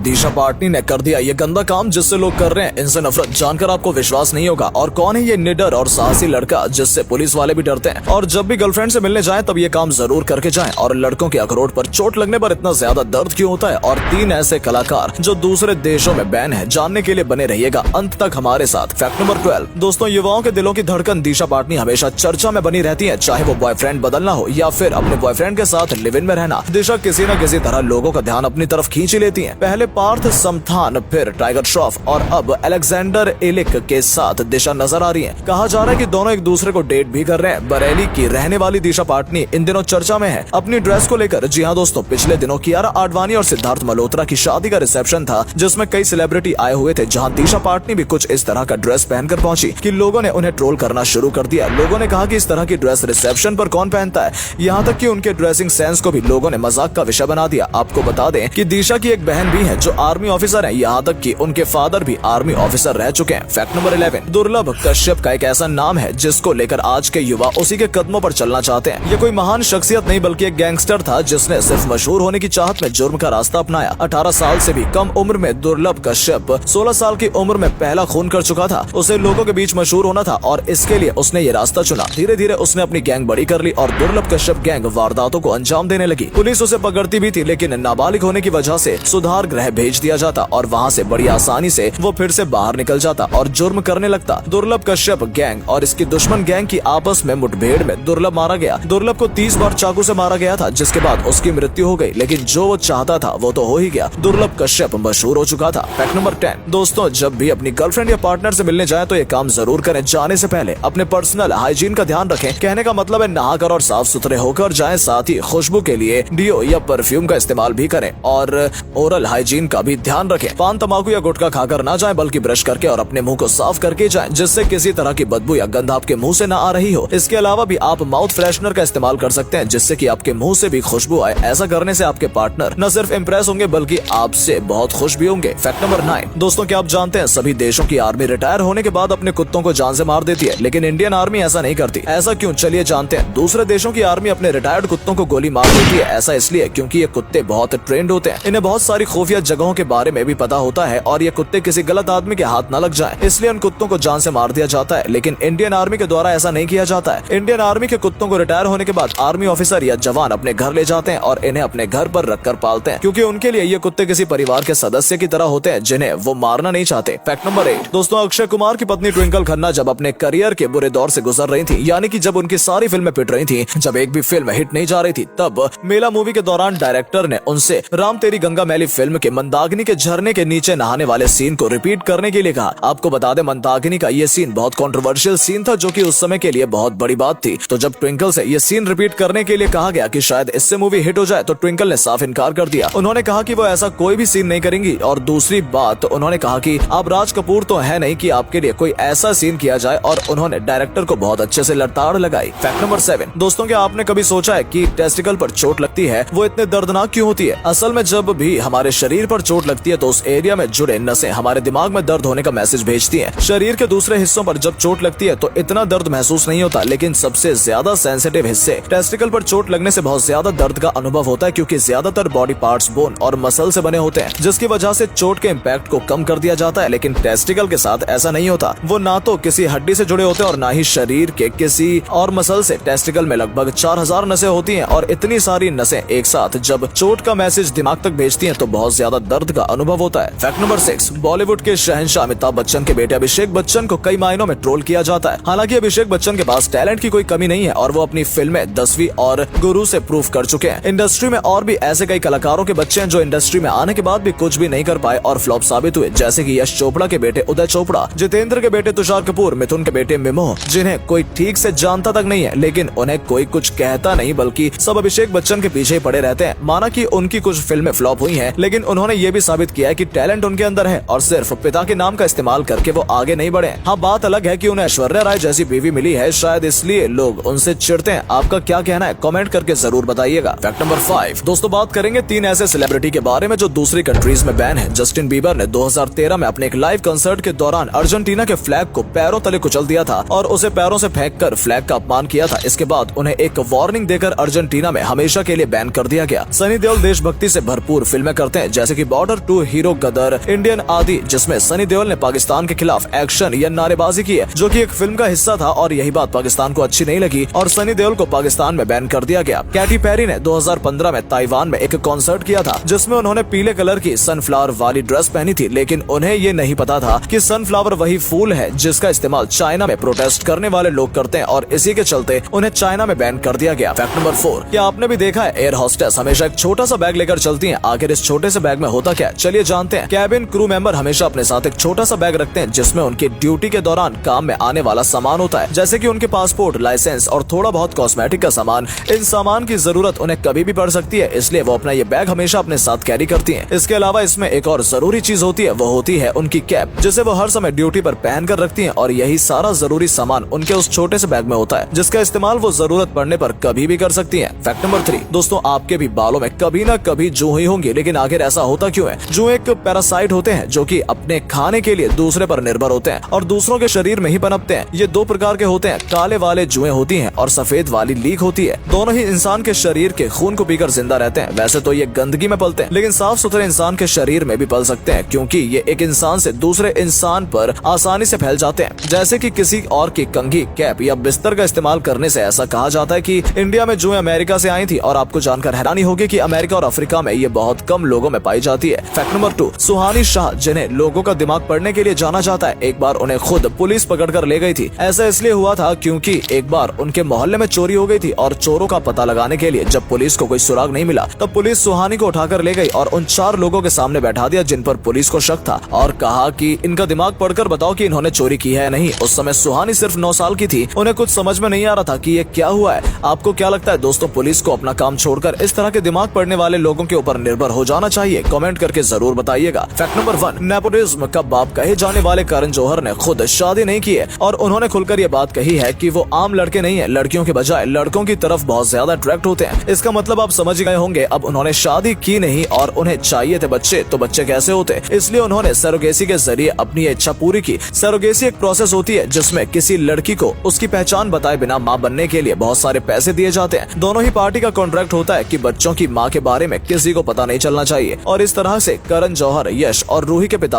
दिशा पाटनी ने कर दिया ये गंदा काम जिससे लोग कर रहे हैं इनसे नफरत। जानकर आपको विश्वास नहीं होगा। और कौन है ये निडर और साहसी लड़का जिससे पुलिस वाले भी डरते हैं। और जब भी गर्लफ्रेंड से मिलने जाएं तब ये काम जरूर करके जाएं। और लड़कों के अखरोट पर चोट लगने पर इतना ज्यादा दर्द क्यों होता है। और 3 ऐसे कलाकार जो दूसरे देशों में बैन है, जानने के लिए बने रहिएगा अंत तक हमारे साथ। फैक्ट नंबर 12 दोस्तों, युवाओं के दिलों की धड़कन दिशा पाटनी हमेशा चर्चा में बनी रहती है। चाहे वो बॉयफ्रेंड बदलना हो या फिर अपने बॉयफ्रेंड के साथ लिव इन में रहना, दिशा किसी न किसी तरह लोगों का ध्यान अपनी तरफ खींच लेती है। पहले पार्थ समथान, फिर टाइगर श्रॉफ और अब अलेक्जेंडर एलिक के साथ दिशा नजर आ रही है। कहा जा रहा है कि दोनों एक दूसरे को डेट भी कर रहे हैं। बरेली की रहने वाली दिशा पाटनी इन दिनों चर्चा में है अपनी ड्रेस को लेकर। जी हाँ दोस्तों, पिछले दिनों कियारा आडवाणी और सिद्धार्थ मल्होत्रा की शादी का रिसेप्शन था जिसमें कई सेलिब्रिटी आए हुए थे, जहां दिशा पाटनी भी कुछ इस तरह का ड्रेस पहनकर पहुंची कि लोगों ने उन्हें ट्रोल करना शुरू कर दिया। लोगों ने कहा कि इस तरह की ड्रेस रिसेप्शन पर कौन पहनता है। यहाँ तक कि उनके ड्रेसिंग सेंस को भी लोगों ने मजाक का विषय बना दिया। आपको बता दें कि दिशा की एक बहन भी है जो आर्मी ऑफिसर है, यहाँ तक कि उनके फादर भी आर्मी ऑफिसर रह चुके हैं। फैक्ट नंबर 11 दुर्लभ कश्यप का एक ऐसा नाम है जिसको लेकर आज के युवा उसी के कदमों पर चलना चाहते हैं। ये कोई महान शख्सियत नहीं बल्कि एक गैंगस्टर था जिसने सिर्फ मशहूर होने की चाहत में जुर्म का रास्ता अपनाया। 18 साल से भी कम उम्र में दुर्लभ कश्यप 16 साल की उम्र में पहला खून कर चुका था। उसे लोगों के बीच मशहूर होना था और इसके लिए उसने ये रास्ता चुना। धीरे धीरे उसने अपनी गैंग बड़ी कर ली और दुर्लभ कश्यप गैंग वारदातों को अंजाम देने लगी। पुलिस उसे पकड़ती भी थी लेकिन नाबालिग होने की वजह से सुधार गृह भेज दिया जाता और वहाँ से बड़ी आसानी से वो फिर से बाहर निकल जाता और जुर्म करने लगता। दुर्लभ कश्यप गैंग और इसकी दुश्मन गैंग की आपस में मुठभेड़ में दुर्लभ मारा गया। दुर्लभ को 30 बार चाकू से मारा गया था जिसके बाद उसकी मृत्यु हो गई, लेकिन जो वो चाहता था वो तो हो ही गया। दुर्लभ कश्यप मशहूर हो चुका था। फैक्ट नंबर 10 दोस्तों, जब भी अपनी गर्लफ्रेंड या पार्टनर से मिलने जाए तो ये काम जरूर करें। जाने से पहले अपने पर्सनल हाइजीन का ध्यान रखें। कहने का मतलब है नहाकर और साफ सुथरे होकर जाएं। साथ ही खुशबू के लिए डियो या परफ्यूम का इस्तेमाल भी करें और ओरल हाइजीन का भी ध्यान रखें। पान तंबाकू या गुटखा खाकर ना जाएं बल्कि ब्रश करके और अपने मुंह को साफ करके जाएं जिससे किसी तरह की बदबू या गंध आपके मुंह से ना आ रही हो। इसके अलावा भी आप माउथ फ्रेशनर का इस्तेमाल कर सकते हैं जिससे कि आपके मुंह से भी खुशबू आए। ऐसा करने से आपके पार्टनर न सिर्फ इम्प्रेस होंगे बल्कि आपसे बहुत खुश भी होंगे। फैक्ट नंबर 9 दोस्तों, क्या आप जानते हैं सभी देशों की आर्मी रिटायर होने के बाद अपने कुत्तों को जान से मार देती है, लेकिन इंडियन आर्मी ऐसा नहीं करती। ऐसा क्यों, चलिए जानते हैं। दूसरे देशों की आर्मी अपने रिटायर्ड कुत्तों को गोली मार देती है। ऐसा इसलिए क्योंकि ये कुत्ते बहुत ट्रेंड होते हैं। इन्हें बहुत सारी खुफिया जगहों के बारे में भी पता होता है और ये कुत्ते किसी गलत आदमी के हाथ न लग जाएं, इसलिए उन कुत्तों को जान से मार दिया जाता है। लेकिन इंडियन आर्मी के द्वारा ऐसा नहीं किया जाता है। इंडियन आर्मी के कुत्तों को रिटायर होने के बाद आर्मी ऑफिसर या जवान अपने घर ले जाते हैं और इन्हें अपने घर पर रखकर पालते हैं क्योंकि उनके लिए ये कुत्ते किसी परिवार के सदस्य की तरह होते हैं जिन्हें वो मारना नहीं चाहते। फैक्ट नंबर 8 दोस्तों, अक्षय कुमार की पत्नी ट्विंकल खन्ना जब अपने करियर के बुरे दौर से गुजर रही थी, यानी कि जब उनकी सारी फिल्में पिट रही थी, जब एक भी फिल्म हिट नहीं जा रही थी, तब मेला मूवी के दौरान डायरेक्टर ने उनसे राम तेरी गंगा मैली फिल्म के मंदाकिनी के झरने के नीचे नहाने वाले सीन को रिपीट करने के लिए कहा। आपको बता दें मंदाकिनी का ये सीन बहुत कंट्रोवर्शियल सीन था जो कि उस समय के लिए बहुत बड़ी बात थी। तो जब ट्विंकल से ये सीन रिपीट करने के लिए कहा गया कि शायद इससे मूवी हिट हो जाए तो ट्विंकल ने साफ इनकार कर दिया। उन्होंने कहा कि वो ऐसा कोई भी सीन नहीं करेंगी और दूसरी बात उन्होंने कहा कि आप राज कपूर तो है नहीं कि आपके लिए कोई ऐसा सीन किया जाए, और उन्होंने डायरेक्टर को बहुत अच्छे से लड़ताड़ लगाई। फैक्ट नंबर 7 दोस्तों, क्या आपने कभी सोचा है कि टेस्टिकल पर चोट लगती है वो इतने दर्दनाक क्यों होती है? असल में जब भी हमारे शरीर पर चोट लगती है तो उस एरिया में जुड़े नसें हमारे दिमाग में दर्द होने का मैसेज भेजती हैं। शरीर के दूसरे हिस्सों पर जब चोट लगती है तो इतना दर्द महसूस नहीं होता, लेकिन सबसे ज्यादा सेंसिटिव हिस्से टेस्टिकल पर चोट लगने से बहुत ज्यादा दर्द का अनुभव होता है क्योंकि ज्यादातर बॉडी पार्ट्स बोन और मसल से बने होते हैं जिसकी वजह से चोट के इम्पैक्ट को कम कर दिया जाता है। लेकिन टेस्टिकल के साथ ऐसा नहीं होता। वो ना तो किसी हड्डी से जुड़े होते हैं और ना ही शरीर के किसी और मसल से। टेस्टिकल में लगभग 4000 नसें होती हैं और इतनी सारी नसें एक साथ जब चोट का मैसेज दिमाग तक भेजती हैं तो बहुत ज्यादा दर्द का अनुभव होता है। फैक्ट नंबर 6 बॉलीवुड के शहंशाह अमिताभ बच्चन के बेटे अभिषेक बच्चन को कई मायनों में ट्रोल किया जाता है। हालांकि अभिषेक बच्चन के पास टैलेंट की कोई कमी नहीं है और वो अपनी फिल्में 10वीं और गुरु से प्रूव कर चुके हैं। इंडस्ट्री में और भी ऐसे कई कलाकारों के बच्चे हैं जो इंडस्ट्री में आने के बाद भी कुछ भी नहीं कर पाए और फ्लॉप साबित हुए, जैसे कि यश चोपड़ा के बेटे उदय चोपड़ा, जितेंद्र के बेटे तुषार कपूर, मिथुन के बेटे मिमोह, जिन्हें कोई ठीक से जानता तक नहीं है लेकिन उन्हें कोई कुछ कहता नहीं बल्कि सब अभिषेक बच्चन के पीछे ही पड़े रहते हैं। माना कि उनकी कुछ फिल्में फ्लॉप हुई हैं लेकिन उन्होंने ये भी साबित किया है कि टैलेंट उनके अंदर है और सिर्फ पिता के नाम का इस्तेमाल करके वो आगे नहीं बढ़े। हाँ, बात अलग है कि उन्हें ऐश्वर्या राय जैसी बीवी मिली है, शायद इसलिए लोग उनसे चिढ़ते हैं। आपका क्या कहना है कमेंट करके जरूर बताइएगा। फैक्ट नंबर 5 दोस्तों, बात करेंगे 3 ऐसे सेलिब्रिटी के बारे में जो दूसरी कंट्रीज में बैन है। जस्टिन बीबर ने 2013 में अपने एक लाइव कंसर्ट के दौरान अर्जेंटीना के फ्लैग को पैरों तले कुचल दिया था और उसे पैरों से फेंककर फ्लैग का अपमान किया था। इसके बाद उन्हें एक वार्निंग देकर अर्जेंटीना में हमेशा के लिए बैन कर दिया गया। सनी देओल देशभक्ति से भरपूर फिल्में करते हैं जैसे जैसे कि बॉर्डर 2, हीरो, गदर, इंडियन आदि, जिसमें सनी देओल ने पाकिस्तान के खिलाफ एक्शन या नारेबाजी की है, जो कि एक फिल्म का हिस्सा था और यही बात पाकिस्तान को अच्छी नहीं लगी और सनी देओल को पाकिस्तान में बैन कर दिया गया। कैटी पेरी ने 2015 में ताइवान में एक कॉन्सर्ट किया था जिसमें उन्होंने पीले कलर की सनफ्लावर वाली ड्रेस पहनी थी, लेकिन उन्हें ये नहीं पता था कि सनफ्लावर वही फूल है जिसका इस्तेमाल चाइना में प्रोटेस्ट करने वाले लोग करते हैं और इसी के चलते उन्हें चाइना में बैन कर दिया गया। फैक्ट नंबर 4, क्या आपने भी देखा है एयर होस्टेस हमेशा एक छोटा सा बैग लेकर चलती हैं? आखिर इस छोटे से बैग में होता क्या? चलिए जानते हैं। कैबिन क्रू मेंबर हमेशा अपने साथ एक छोटा सा बैग रखते हैं जिसमें उनकी ड्यूटी के दौरान काम में आने वाला सामान होता है, जैसे कि उनके पासपोर्ट, लाइसेंस और थोड़ा बहुत कॉस्मेटिक का सामान। इन सामान की जरूरत उन्हें कभी भी पड़ सकती है, इसलिए वो अपना ये बैग हमेशा अपने साथ कैरी करती हैं। इसके अलावा इसमें एक और जरूरी चीज होती है, वो होती है उनकी कैप, जिसे वो हर समय ड्यूटी पर पहन कर रखती हैं और यही सारा जरूरी सामान उनके उस छोटे से बैग में होता है जिसका इस्तेमाल वो जरूरत पड़ने पर कभी भी कर सकती हैं। फैक्ट नंबर 3, दोस्तों आपके भी बालों में कभी न कभी जुएं होंगी, लेकिन आखिर ऐसा होता क्यों है? जुएं एक पैरासाइट होते हैं जो कि अपने खाने के लिए दूसरे पर निर्भर होते हैं और दूसरों के शरीर में ही पनपते हैं। ये दो प्रकार के होते हैं, काले वाले जुएं होती हैं और सफेद वाली लीक होती है। दोनों ही इंसान के शरीर के खून को पीकर जिंदा रहते हैं। वैसे तो ये गंदगी में पलते हैं, लेकिन साफ सुथरे इंसान के शरीर में भी पल सकते हैं क्योंकि ये एक इंसान से दूसरे इंसान पर आसानी से फैल जाते हैं, जैसे कि किसी और की कंघी, कैप या बिस्तर का इस्तेमाल करने से। ऐसा कहा जाता है कि इंडिया में जुएं अमेरिका से आई थी और आपको जानकर हैरानी होगी कि अमेरिका और अफ्रीका में ये बहुत कम लोगों में पाई जाती है। फैक्ट नंबर 2, सुहानी शाह, जिन्हें लोगों का दिमाग पढ़ने के लिए जाना जाता है, एक बार उन्हें खुद पुलिस पकड़कर ले गई थी। ऐसा इसलिए हुआ था क्योंकि एक बार उनके मोहल्ले में चोरी हो गई थी और चोरों का पता लगाने के लिए जब पुलिस को कोई सुराग नहीं मिला तब पुलिस सुहानी को उठाकर ले गई और उन 4 लोगों के सामने बैठा दिया जिन पर पुलिस को शक था और कहा कि इनका दिमाग पढ़कर बताओ कि इन्होंने चोरी की है या नहीं। उस समय सुहानी सिर्फ 9 साल की थी, उन्हें कुछ समझ में नहीं आ रहा था कि ये क्या हुआ है। आपको क्या लगता है दोस्तों, पुलिस को अपना काम छोड़कर इस तरह के दिमाग पढ़ने वाले लोगों के ऊपर निर्भर हो जाना चाहिए? कमेंट करके जरूर बताइएगा। फैक्ट नंबर 1, नेपोटिज्म का बाप कहे जाने वाले करण जौहर ने खुद शादी नहीं की है और उन्होंने खुलकर ये बात कही है कि वो आम लड़के नहीं है, लड़कियों के बजाय लड़कों की तरफ बहुत ज्यादा अट्रैक्ट होते हैं। इसका मतलब आप समझ गए होंगे। अब उन्होंने शादी की नहीं और उन्हें चाहिए थे बच्चे, तो बच्चे कैसे होते? इसलिए उन्होंने सरोगेसी के जरिए अपनी इच्छा पूरी की। सरोगेसी एक प्रोसेस होती है जिसमें किसी लड़की को उसकी पहचान बताए बिना माँ बनने के लिए बहुत सारे पैसे दिए जाते हैं। दोनों ही पार्टी का कॉन्ट्रैक्ट होता है कि बच्चों की माँ के बारे में किसी को पता नहीं चलना चाहिए और इस तरह से करण जौहर, यश और रूही के पिता